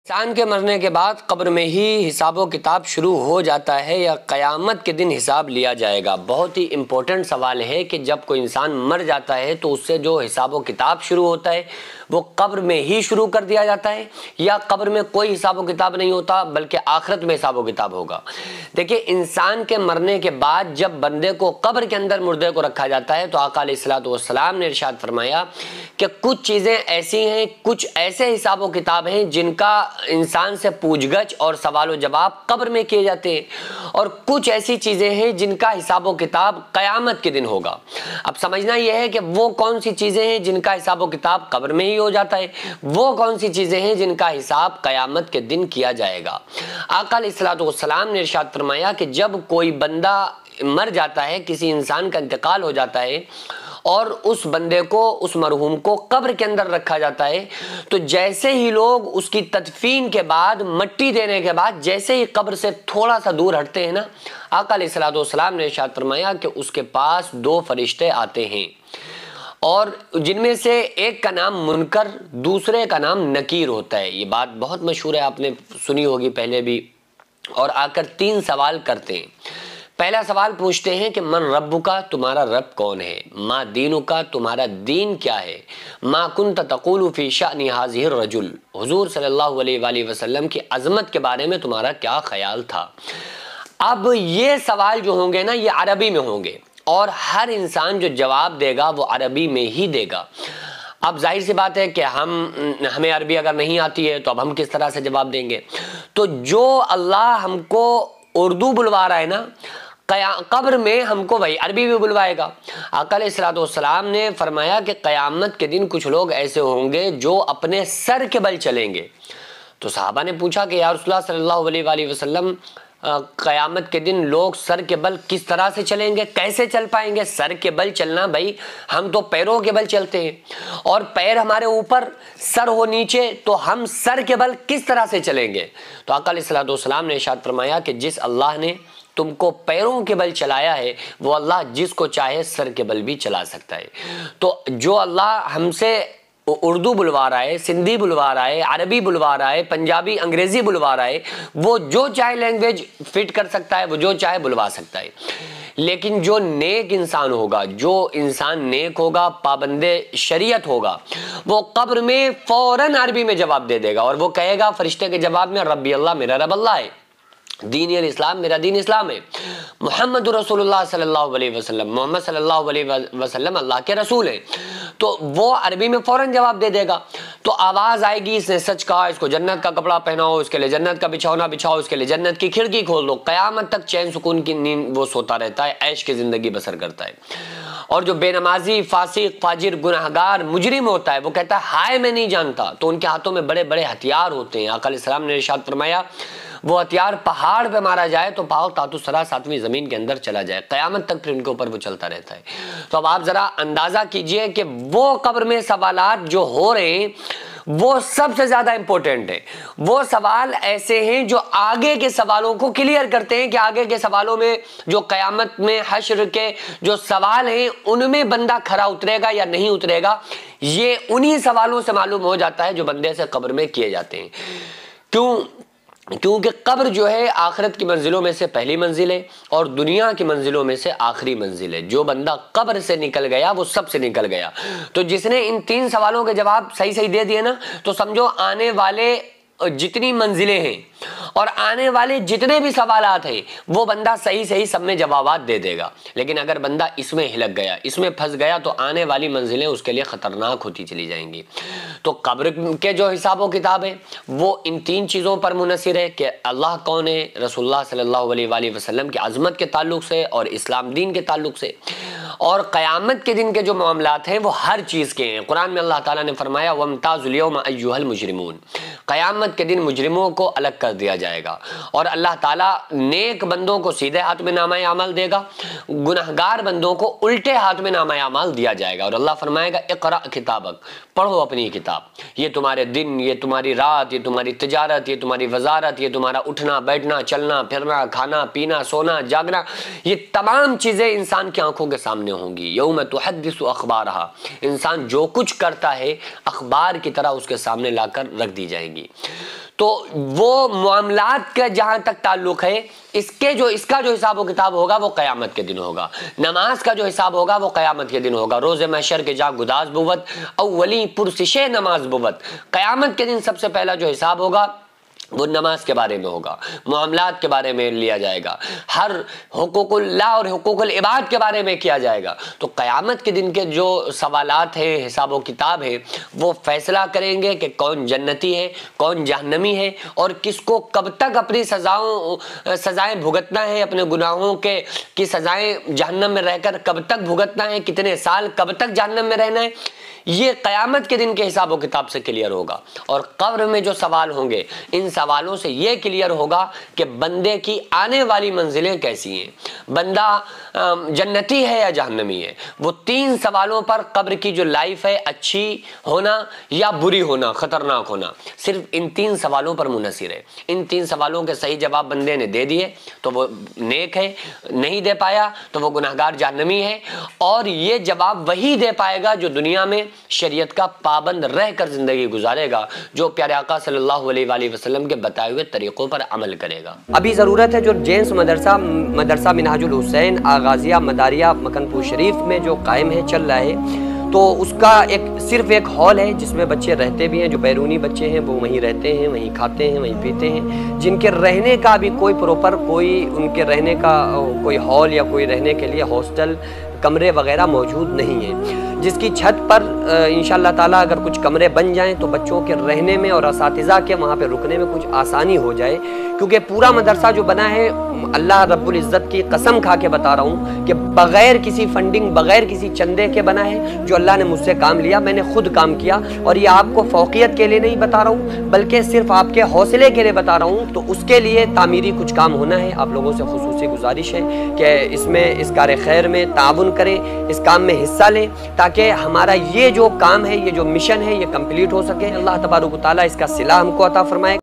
انسان کے مرنے کے بعد قبر میں ہی حساب و کتاب شروع ہو جاتا ہے یا قیامت کے دن حساب لیا جائے گا؟ بہت ہی امپورٹنٹ سوال ہے کہ جب کوئی انسان مر جاتا ہے تو اس سے جو حساب و کتاب شروع ہوتا ہے وہ قبر میں ہی شروع کر دیا جاتا ہے یا قبر میں کوئی حساب و کتاب نہیں ہوتا بلکہ آخرت میں حساب و کتاب ہوگا؟ دیکھیں، انسان کے مرنے کے بعد جب بندے کو قبر کے اندر مردے کو رکھا جاتا ہے تو آقا علیہ الصلوۃ والسلام نے ارشاد فرمایا کہ کچھ چیزیں ایسی ہیں، کچھ ایسے حساب و کتاب ہیں جن کا انسان سے پوچھ گچھ اور سوال و جواب قبر میں کیے جاتے ہیں، اور کچھ ایسی چیزیں ہیں جن کا حساب و کتاب قیامت کے دن ہوگا۔ اب سمجھنا یہ ہے کہ وہ کون سی چیزیں ہیں جن کا حساب و کتاب قبر میں ہی ہو جاتا ہے، وہ کون سی چیزیں ہیں جن کا حساب قیامت کے دن کیا جائے گا۔ آقا علیہ الصلوۃ والسلام نے ارشاد فرمایا کہ جب کوئی بندہ مر جاتا ہے، کسی انسان کا انتقال ہو جاتا ہے اور اس بندے کو، اس مرحوم کو قبر کے اندر رکھا جاتا ہے، تو جیسے ہی لوگ اس کی تدفین کے بعد، مٹی دینے کے بعد جیسے ہی قبر سے تھوڑا سا دور ہٹتے ہیں نا، آقا علیہ الصلوۃ والسلام نے ارشاد فرمایا کہ اس کے پاس دو فرشتے آتے ہیں، اور جن میں سے ایک کا نام منکر، دوسرے کا نام نکیر ہوتا ہے۔ یہ بات بہت مشہور ہے، آپ نے سنی ہوگی پہلے بھی، اور آ کر تین سوال کرتے ہیں۔ پہلا سوال پوچھتے ہیں کہ من ربک، تمہارا رب کون ہے؟ ما دینک، تمہارا دین کیا ہے؟ ما کنت تقول فی شأن ھذہ الرجل، حضور صلی اللہ علیہ وآلہ وسلم کی عظمت کے بارے میں تمہارا کیا خیال تھا؟ اب یہ سوال جو ہوں گے نا، یہ عربی میں ہوں گے، اور ہر انسان جو جواب دے گا وہ عربی میں ہی دے گا۔ اب ظاہر سی بات ہے کہ ہمیں عربی اگر نہیں آتی ہے تو اب ہم کس طرح سے جواب دیں گے؟ تو جو اللہ ہم کو اردو بلوا رہا ہے نا، قبر میں ہم کو وہی عربی بھی بلوائے گا۔ آقا علیہ الصلوۃ والسلام نے فرمایا کہ قیامت کے دن کچھ لوگ ایسے ہوں گے جو اپنے سر کے بل چلیں گے۔ تو صحابہ نے پوچھا کہ یا رسول اللہ صلی اللہ علیہ وآلہ وسلم، قیامت کے دن لوگ سر کے بل کس طرح سے چلیں گے، کیسے چل پائیں گے؟ سر کے بل چلنا، بھائی ہم تو پیروں کے بل چلتے ہیں، اور پیر ہمارے اوپر، سر ہو نیچے، تو ہم سر کے بل کس طرح سے چلیں گے؟ تو آقا علیہ الصلوۃ والسلام نے ارشاد فرمایا کہ جس اللہ نے تم کو پیروں کے بل چلایا ہے وہ اللہ جس کو چاہے سر کے بل بھی چلا سکتا ہے۔ تو جو اللہ ہم سے اردو بلوا رہا ہے، سندھی بلوا رہا ہے، عربی بلوا رہا ہے، پنجابی، انگریزی بلوا رہا ہے، وہ جو چاہے لینگویج فٹ کر سکتا ہے، وہ جو چاہے بلوا سکتا ہے۔ لیکن جو نیک انسان ہوگا، جو انسان نیک ہوگا، پابند شریعت ہوگا، وہ قبر میں فوراً عربی میں جواب دے گا، اور وہ کہے گا فرشتے کے جواب میں، ربی اللہ، میرا رب اللہ ہے، دین الاسلام، میرا دین اسلام ہے، محمد رسول اللہ صلی اللہ علیہ وسلم، محمد صلی اللہ علیہ وسلم اللہ کے رسول ہیں۔ تو وہ عربی میں فوراً جواب دے دے گا۔ تو آواز آئے گی، اس نے سچ کہا، اس کو جنت کا کپڑا پہناؤ، اس کے لیے جنت کا بچھونا بچھاؤ، اس کے لیے جنت کی کھڑکی کھول دو۔ قیامت تک چین سکون کی نیند وہ سوتا رہتا ہے، عیش کی زندگی بسر کرتا ہے۔ اور جو بے نمازی، فاسق، فاجر، گناہگار، مجرم ہوتا ہے، وہ کہتا ہے ہائے میں نہیں جانتا، تو ان کے ہاتھوں میں بڑے بڑے ہتھیار ہوتے ہیں۔ آقا علیہ السلام نے ارشاد فرمایا وہ ہتھیار پہاڑ پہ مارا جائے تو پاؤ تحت الثری ساتویں زمین کے اندر چلا جائے، قیامت تک پھر ان کے اوپر وہ چلتا رہتا ہے۔ تو اب آپ ذرا اندازہ کیجئے کہ وہ قبر میں سوالات جو ہو رہے ہیں وہ سب سے زیادہ امپورٹنٹ ہے۔ وہ سوال ایسے ہیں جو آگے کے سوالوں کو کلیئر کرتے ہیں کہ آگے کے سوالوں میں جو قیامت میں حشر کے جو سوال ہیں ان میں بندہ کھرا اترے گا یا نہیں اترے گا، یہ انہی سوالوں سے معلوم ہو جاتا ہے جو بندے سے قبر میں کیے جاتے ہیں۔ کیونکہ قبر جو ہے آخرت کی منزلوں میں سے پہلی منزل ہے اور دنیا کی منزلوں میں سے آخری منزل ہے۔ جو بندہ قبر سے نکل گیا وہ سب سے نکل گیا۔ تو جس نے ان تین سوالوں کے جواب صحیح دے دیے نا، تو سمجھو آنے والے جتنی منزلیں ہیں اور آنے والے جتنے بھی سوالات ہیں وہ بندہ صحیح سب میں جوابات دے دے گا۔ لیکن اگر بندہ اس میں ہلک گیا، اس میں پھنس گیا، تو آنے والی منزلیں اس کے لیے خطرناک ہوتی چلی جائیں گی۔ تو قبر کے جو حساب و کتاب ہے وہ ان تین چیزوں پر منحصر ہے کہ اللہ کون ہے، رسول اللہ صلی اللہ علیہ وآلہ وسلم کی عظمت کے تعلق سے اور اسلام دین کے تعلق سے، اور قیامت کے دن کے جو معاملات ہیں وہ ہر چیز کے ہیں۔ قرآن میں اللہ تعالیٰ نے فرمایا وَامْتَازُوا الْيَوْمَ أَيُّهَا الْمُجْرِمُونَ، قیامت کے دن مجرموں کو الگ کر دیا جائے گا، اور اللہ تعالیٰ نیک بندوں کو سیدھے ہاتھ میں نامہ اعمال دے گا، گناہگار بندوں کو الٹے ہاتھ میں نامہ اعمال دیا جائے گا، اور اللہ فرمائے گا اقرأ کتابک، پڑھو اپنی کتاب، یہ تمہارے دن، یہ تمہاری رات، یہ تمہاری تجارت، یہ تمہاری وزارت، یہ تمہارا اٹھنا بیٹھنا، چلنا پھرنا، کھانا پینا، سونا جاگنا، یہ تمام چیزیں انسان کی آنکھوں کے سامنے ہوں گی۔ یوم تحدث اخبارہا، انسان جو کچھ کرتا ہے اخبار کی طرح اس کے سامنے لا کر رکھ دی جائیں گی۔ تو وہ معاملات کا جہاں تک تعلق ہے اس کا جو حساب و کتاب ہوگا وہ قیامت کے دن ہوگا. نماز کا جو حساب ہوگا وہ قیامت کے دن ہوگا. روز محشر کے جا گداز بوت اولی پرسش نماز بوت. قیامت کے دن سب سے پہلا جو حساب ہوگا وہ نماز کے بارے میں ہوگا، معاملات کے بارے میں لیا جائے گا، ہر حقوق اللہ اور حقوق العباد کے بارے میں کیا جائے گا. تو قیامت کے دن کے جو سوالات ہیں، حساب و کتاب ہے، وہ فیصلہ کریں گے کہ کون جنتی ہے، کون جہنمی ہے، اور کس کو کب تک اپنی سزائیں بھگتنا ہے، اپنے گناہوں کی سزائیں جہنم میں رہ کر کب تک بھگتنا ہے، کتنے سال کب تک جہنم میں رہنا ہے. یہ قیامت کے دن کے حساب و کتاب سے کلیئر ہوگا. اور قبر میں جو سوال ہوں گے ان سوالوں سے یہ کلیئر ہوگا کہ بندے کی آنے والی منزلیں کیسی ہیں، بندہ جنتی ہے یا جہنمی ہے. وہ 3 سوالوں پر قبر کی جو لائف ہے، اچھی ہونا یا بری ہونا، خطرناک ہونا، صرف ان 3 سوالوں پر منحصر ہے. ان 3 سوالوں کے صحیح جواب بندے نے دے دیے تو وہ نیک ہے، نہیں دے پایا تو وہ گناہگار جہنمی ہے. اور یہ جواب وہی دے پائے گا جو دنیا میں شریعت کا پابند رہ کر زندگی گزارے گا، جو پیارے آقا صلی اللہ علیہ وآلہ وسلم کے بتائے ہوئے طریقوں پر عمل کرے گا. ابھی ضرورت ہے جو جینس مدرسہ منہاج الحسین آغازیہ مداریہ مکن پور شریف میں جو قائم ہے، چل رہا ہے، تو اس کا صرف ایک ہال ہے جس میں بچے رہتے بھی ہیں. جو بیرونی بچے ہیں وہ وہیں رہتے ہیں، وہیں کھاتے ہیں، وہیں پیتے ہیں. جن کے رہنے کا بھی کوئی پروپر ان کے رہنے کا کوئی ہال یا کوئی رہنے کے لیے ہاسٹل کمرے وغیرہ موجود نہیں ہیں، جس کی چھت پر انشاءاللہ تعالیٰ اگر کچھ کمرے بن جائیں تو بچوں کے رہنے میں اور اساتذہ کے وہاں پہ رکنے میں کچھ آسانی ہو جائے. کیونکہ پورا مدرسہ جو بنا ہے، اللہ رب العزت کی قسم کھا کے بتا رہا ہوں کہ بغیر کسی فنڈنگ، بغیر کسی چندے کے بنا ہے. جو اللہ نے مجھ سے کام لیا، میں نے خود کام کیا. اور یہ آپ کو فوقیت کے لیے نہیں بتا رہا ہوں بلکہ صرف آپ کے حوصلے کے لیے بتا رہا ہوں. تو اس کے لیے تعمیری کچھ کام ہونا ہے. آپ لوگوں سے خصوصی گزارش ہے کہ اس کار خیر میں تعاون کریں، اس کام میں حصہ لیں، تاکہ ہمارا یہ جو کام ہے، یہ جو مشن ہے، یہ کمپلیٹ ہو سکے. اللہ تبارک و تعالیٰ اس کا صلہ ہم کو عطا فرمائے.